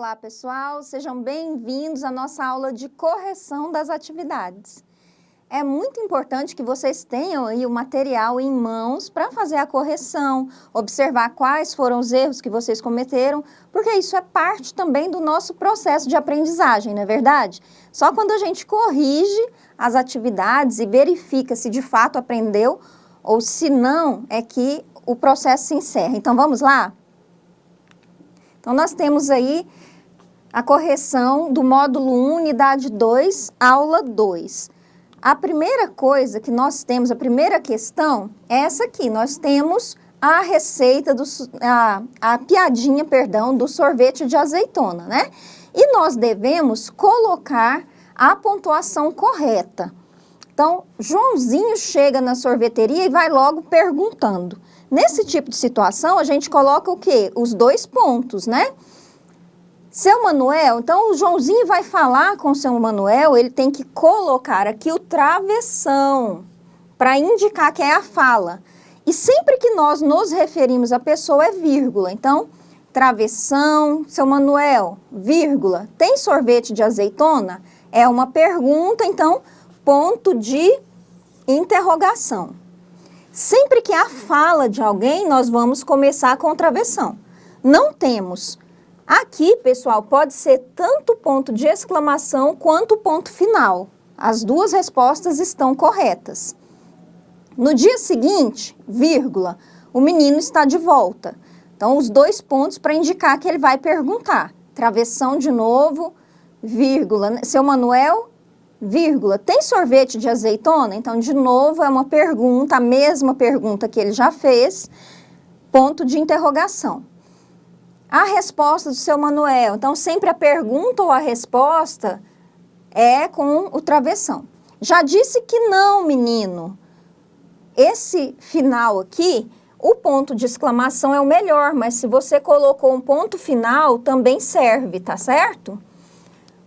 Olá, pessoal, sejam bem-vindos à nossa aula de correção das atividades. É muito importante que vocês tenham aí o material em mãos para fazer a correção, observar quais foram os erros que vocês cometeram, porque isso é parte também do nosso processo de aprendizagem, não é verdade? Só quando a gente corrige as atividades e verifica se de fato aprendeu ou se não, é que o processo se encerra. Então, vamos lá? Então, nós temos aí a correção do módulo 1, unidade 2, aula 2. A primeira coisa que nós temos, a primeira questão, é essa aqui. Nós temos a receita, a piadinha, perdão, do sorvete de azeitona, né? E nós devemos colocar a pontuação correta. Então, Joãozinho chega na sorveteria e vai logo perguntando. Nesse tipo de situação, a gente coloca o quê? Os 2 pontos, né? Seu Manuel, então o Joãozinho vai falar com o seu Manuel, ele tem que colocar aqui o travessão para indicar que é a fala. E sempre que nós nos referimos à pessoa é vírgula. Então, travessão, seu Manuel, vírgula, tem sorvete de azeitona? É uma pergunta, então, ponto de interrogação. Sempre que há fala de alguém, nós vamos começar com travessão. Não temos. Aqui, pessoal, pode ser tanto ponto de exclamação quanto ponto final. As duas respostas estão corretas. No dia seguinte, vírgula, o menino está de volta. Então, os 2 pontos para indicar que ele vai perguntar. Travessão de novo, vírgula, seu Manuel, vírgula, tem sorvete de azeitona? Então, de novo, é uma pergunta, a mesma pergunta que ele já fez, ponto de interrogação. A resposta do seu Manuel, então, sempre a pergunta ou a resposta é com o travessão. Já disse que não, menino. Esse final aqui, o ponto de exclamação é o melhor, mas se você colocou um ponto final, também serve, tá certo?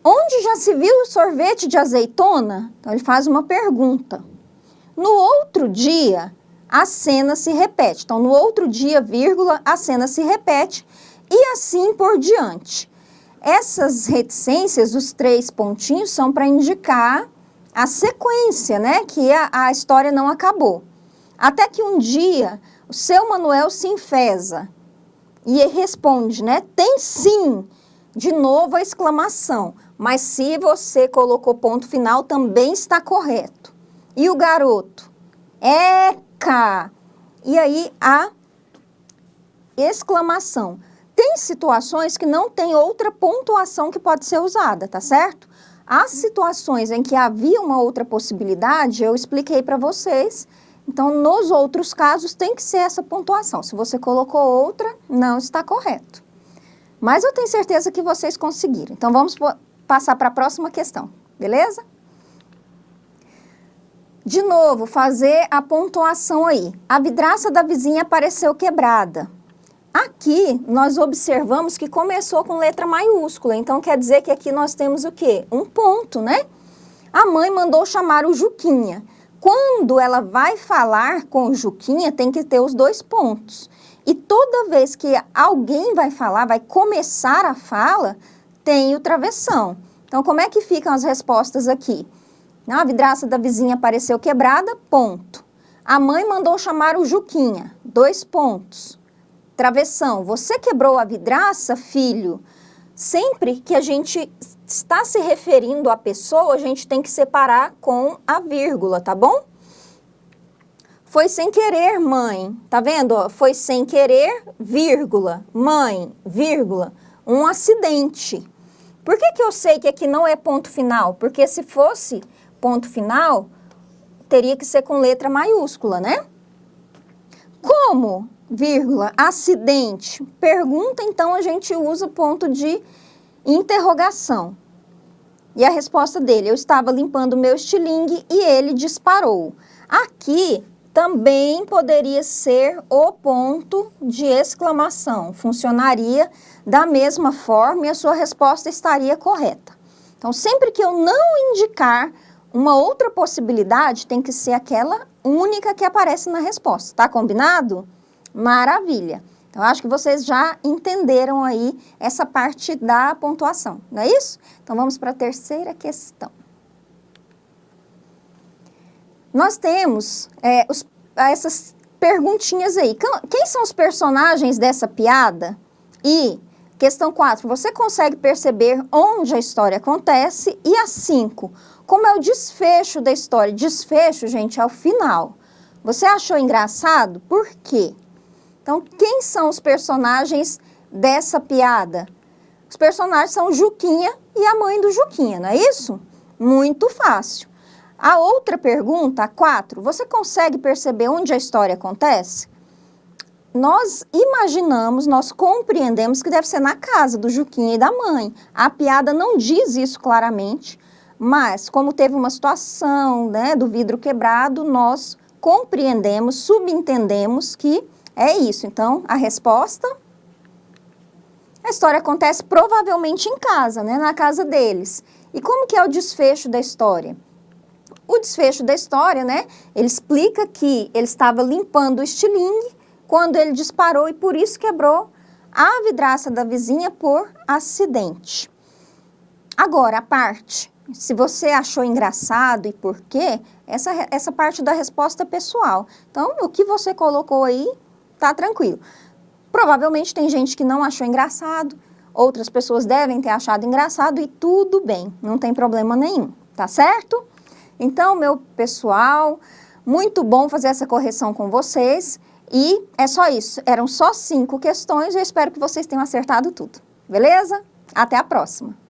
Onde já se viu sorvete de azeitona? Então, ele faz uma pergunta. No outro dia, a cena se repete. Então, no outro dia, vírgula, a cena se repete e assim por diante. Essas reticências, os 3 pontinhos, são para indicar a sequência, né? Que a história não acabou. Até que um dia, o seu Manuel se enfesa e responde, né? Tem sim, de novo a exclamação. Mas se você colocou ponto final, também está correto. E o garoto? Eca! E aí a exclamação. Tem situações que não tem outra pontuação que pode ser usada, tá certo? As situações em que havia uma outra possibilidade, eu expliquei para vocês. Então, nos outros casos, tem que ser essa pontuação. Se você colocou outra, não está correto. Mas eu tenho certeza que vocês conseguiram. Então, vamos passar para a próxima questão, beleza? De novo, fazer a pontuação aí. A vidraça da vizinha apareceu quebrada. Aqui, nós observamos que começou com letra maiúscula, então quer dizer que aqui nós temos o quê? Um ponto, né? A mãe mandou chamar o Juquinha. Quando ela vai falar com o Juquinha, tem que ter os 2 pontos. E toda vez que alguém vai falar, vai começar a fala, tem o travessão. Então, como é que ficam as respostas aqui? A vidraça da vizinha apareceu quebrada, ponto. A mãe mandou chamar o Juquinha, 2 pontos. Travessão, você quebrou a vidraça, filho? Sempre que a gente está se referindo à pessoa, a gente tem que separar com a vírgula, tá bom? Foi sem querer, mãe. Tá vendo? Foi sem querer, vírgula, mãe, vírgula, um acidente. Por que eu sei que aqui não é ponto final? Porque se fosse ponto final, teria que ser com letra maiúscula, né? Como, vírgula, acidente? Pergunta, então a gente usa ponto de interrogação. E a resposta dele, eu estava limpando meu estilingue e ele disparou. Aqui também poderia ser o ponto de exclamação. Funcionaria da mesma forma e a sua resposta estaria correta. Então, sempre que eu não indicar uma outra possibilidade, tem que ser aquela única que aparece na resposta. Tá combinado? Maravilha! Então, acho que vocês já entenderam aí essa parte da pontuação, não é isso? Então, vamos para a terceira questão. Nós temos essas perguntinhas aí. Quem são os personagens dessa piada? E, questão 4, você consegue perceber onde a história acontece? E a 5, como é o desfecho da história? Desfecho, gente, é o final. Você achou engraçado? Por quê? Então, quem são os personagens dessa piada? Os personagens são Juquinha e a mãe do Juquinha, não é isso? Muito fácil. A outra pergunta, a 4, você consegue perceber onde a história acontece? Nós imaginamos, nós compreendemos que deve ser na casa do Juquinha e da mãe. A piada não diz isso claramente, mas como teve uma situação, né, do vidro quebrado, nós compreendemos, subentendemos que é isso. Então, a resposta, a história acontece provavelmente em casa, né, na casa deles. E como que é o desfecho da história? O desfecho da história, né, ele explica que ele estava limpando o estilingue quando ele disparou e por isso quebrou a vidraça da vizinha por acidente. Agora, a parte, se você achou engraçado e por quê, essa parte da resposta é pessoal. Então, o que você colocou aí, tá tranquilo. Provavelmente tem gente que não achou engraçado, outras pessoas devem ter achado engraçado e tudo bem, não tem problema nenhum, tá certo? Então, meu pessoal, muito bom fazer essa correção com vocês. E é só isso, eram só 5 questões, eu espero que vocês tenham acertado tudo, beleza? Até a próxima!